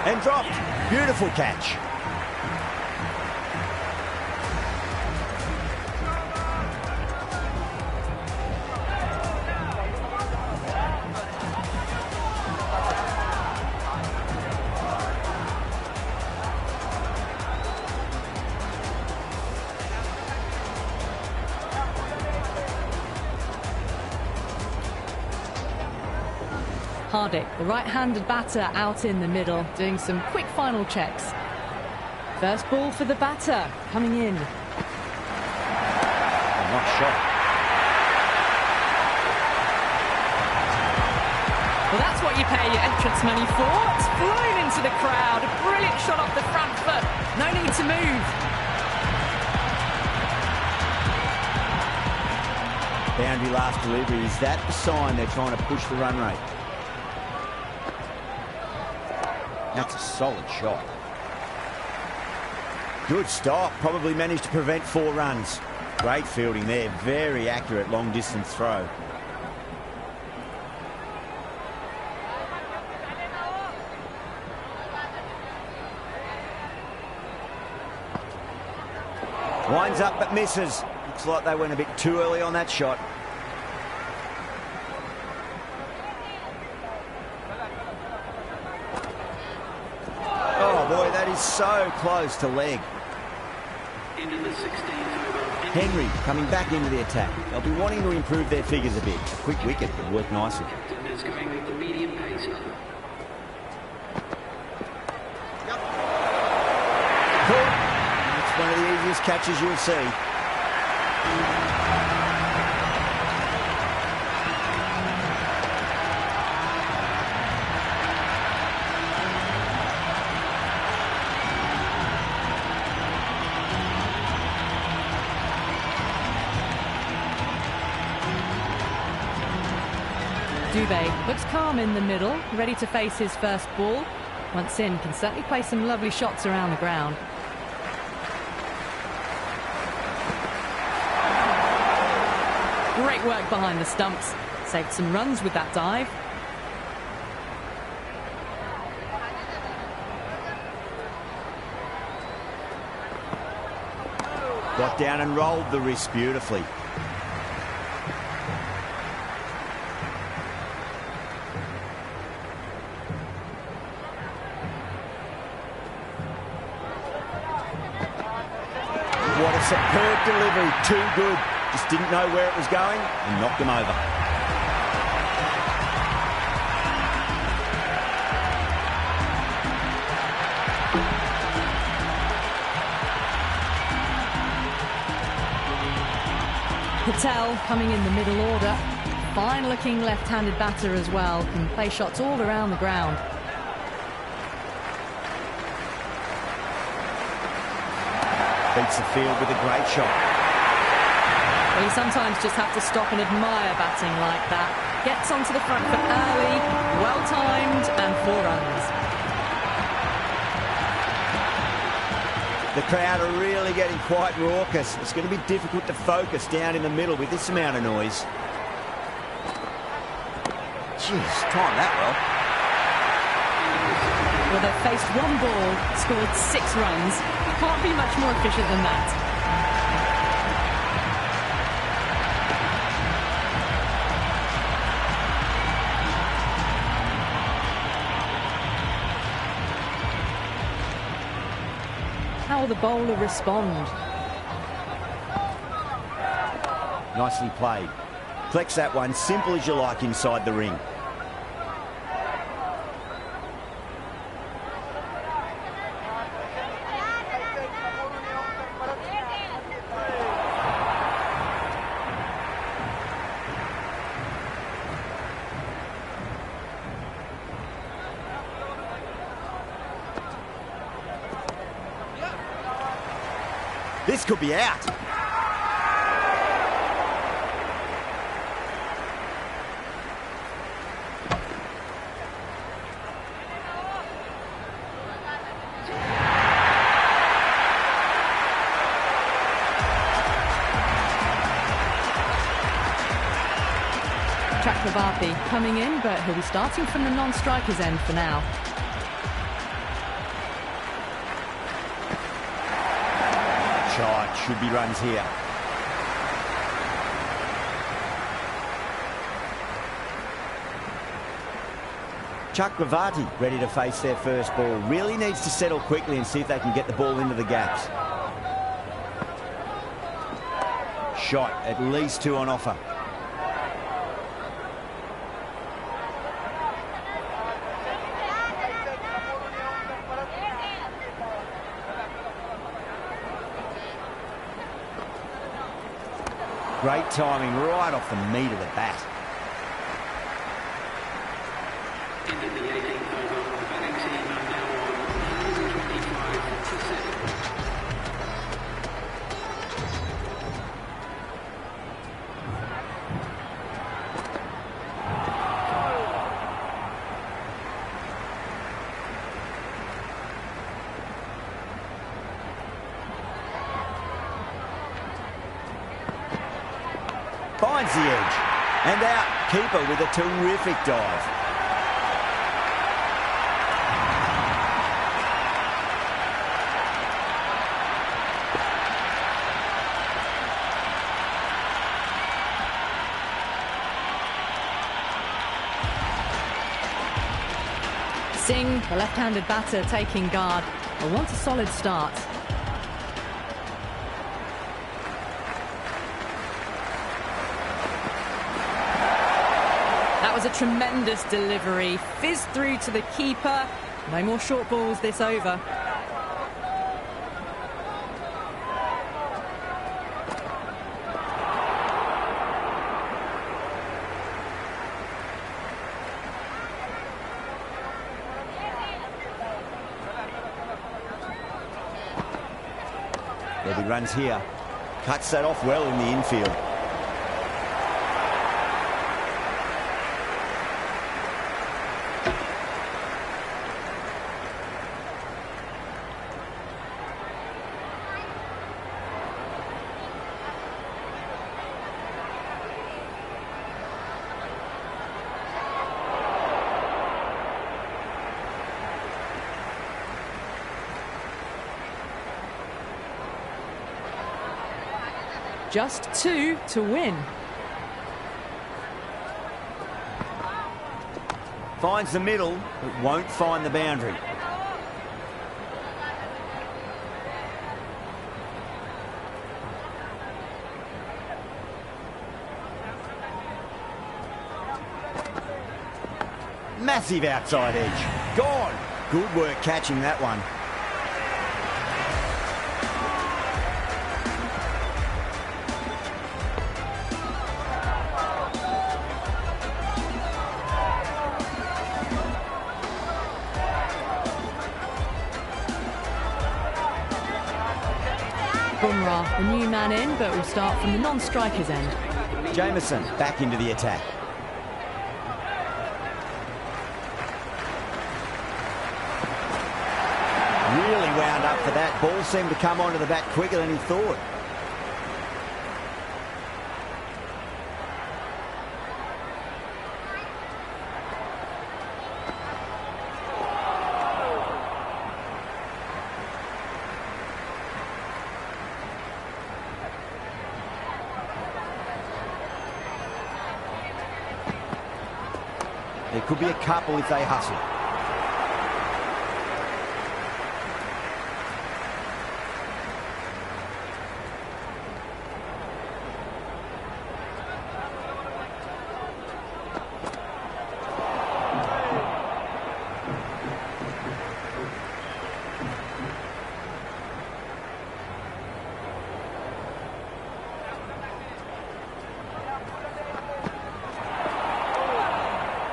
And dropped. Beautiful catch. Hardik, the right-handed batter, out in the middle, doing some quick final checks. First ball for the batter, coming in. Oh, nice shot. Well, that's what you pay your entrance money for. It's flown into the crowd. A brilliant shot off the front foot. No need to move. Boundary last delivery. Is that the sign they're trying to push the run rate? That's a solid shot. Good stop. Probably managed to prevent 4 runs. Great fielding there. Very accurate long distance throw. Winds up but misses. Looks like they went a bit too early on that shot. Oh boy, that is so close to leg. Into the 16th over. Henry coming back into the attack. They'll be wanting to improve their figures a bit. A quick wicket would work nicely. Captain is going with the medium pacer. Cool. It's one of the easiest catches you'll see. Dubé looks calm in the middle, ready to face his first ball. Once in, can certainly play some lovely shots around the ground. Great work behind the stumps. Saved some runs with that dive. Got down and rolled the wrist beautifully. What a superb delivery. Too good. Just didn't know where it was going and knocked him over. Patel coming in the middle order. Fine looking left-handed batter as well. Can play shots all around the ground. Beats the field with a great shot. Well, you sometimes just have to stop and admire batting like that. Gets onto the front foot early, well-timed, and 4 runs. The crowd are really getting quite raucous. It's going to be difficult to focus down in the middle with this amount of noise. Jeez, timed that well. Well, they've faced 1 ball, scored 6 runs. Can't be much more efficient than that. How will the bowler respond? Nicely played. Collects that one, simple as you like, inside the ring. This could be out. Chakravarti coming in, but he'll be starting from the non-striker's end for now. Shot, should be runs here. Chakravarti ready to face their first ball. Really needs to settle quickly and see if they can get the ball into the gaps. Shot, at least 2 on offer. Great timing right off the meat of the bat. Into the 18th over, the batting team are now on 125 to 7. Finds the edge. And out. Keeper with a terrific dive. Singh, the left-handed batter, taking guard. But wants a solid start. That was a tremendous delivery. Fizzed through to the keeper. No more short balls this over. There'll be runs here. Cuts that off well in the infield. Just 2 to win. Finds the middle, but won't find the boundary. Massive outside edge. Gone. Good work catching that one. Bumrah, the new man in, but will start from the non-striker's end. Jameson back into the attack. Really wound up for that. Ball seemed to come onto the bat quicker than he thought. There could be a couple if they hustle.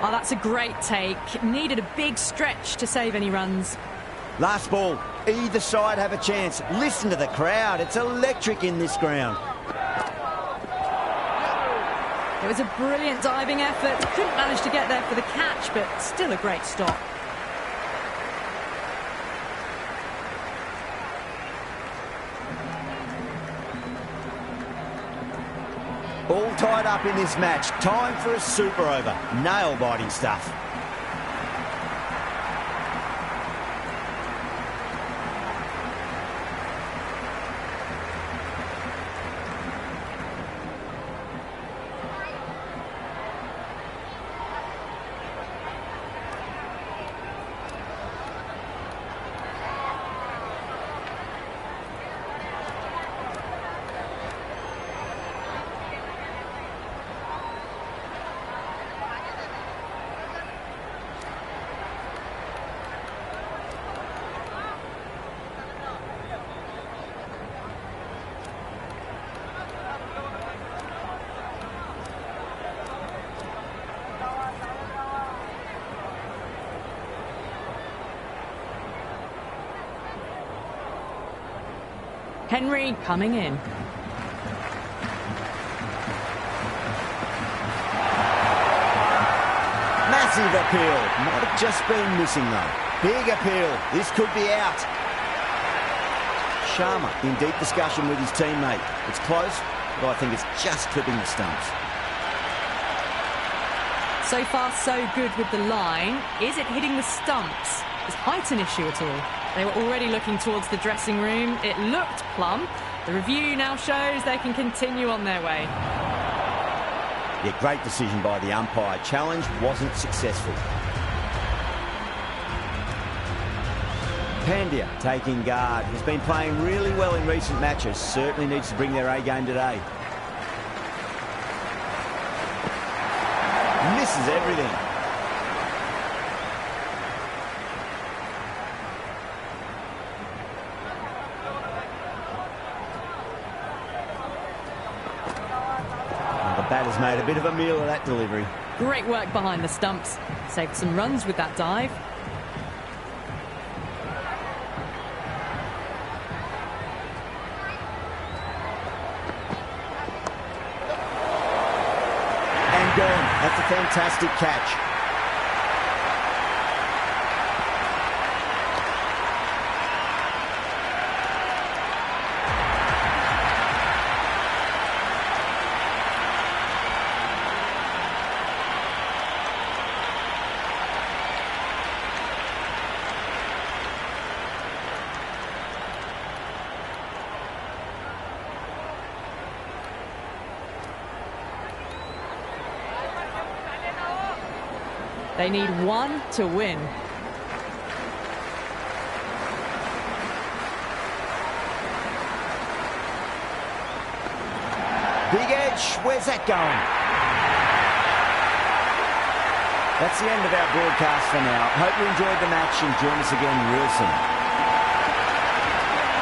Oh, that's a great take. Needed a big stretch to save any runs. Last ball. Either side have a chance. Listen to the crowd. It's electric in this ground. It was a brilliant diving effort. Couldn't manage to get there for the catch, but still a great stop. All tied up in this match. Time for a super over. Nail-biting stuff. Henry coming in. Massive appeal. Might have just been missing though. Big appeal. This could be out. Sharma in deep discussion with his teammate. It's close, but I think it's just clipping the stumps. So far, so good with the line. Is it hitting the stumps? Is height an issue at all? They were already looking towards the dressing room. It looked plumb. The review now shows they can continue on their way. Yeah, great decision by the umpire. Challenge wasn't successful. Pandya taking guard. He's been playing really well in recent matches. Certainly needs to bring their A game today. Misses everything. The batter's made a bit of a meal of that delivery. Great work behind the stumps. Saved some runs with that dive. And gone. That's a fantastic catch. They need one to win. Big edge. Where's that going? That's the end of our broadcast for now. Hope you enjoyed the match and join us again real soon.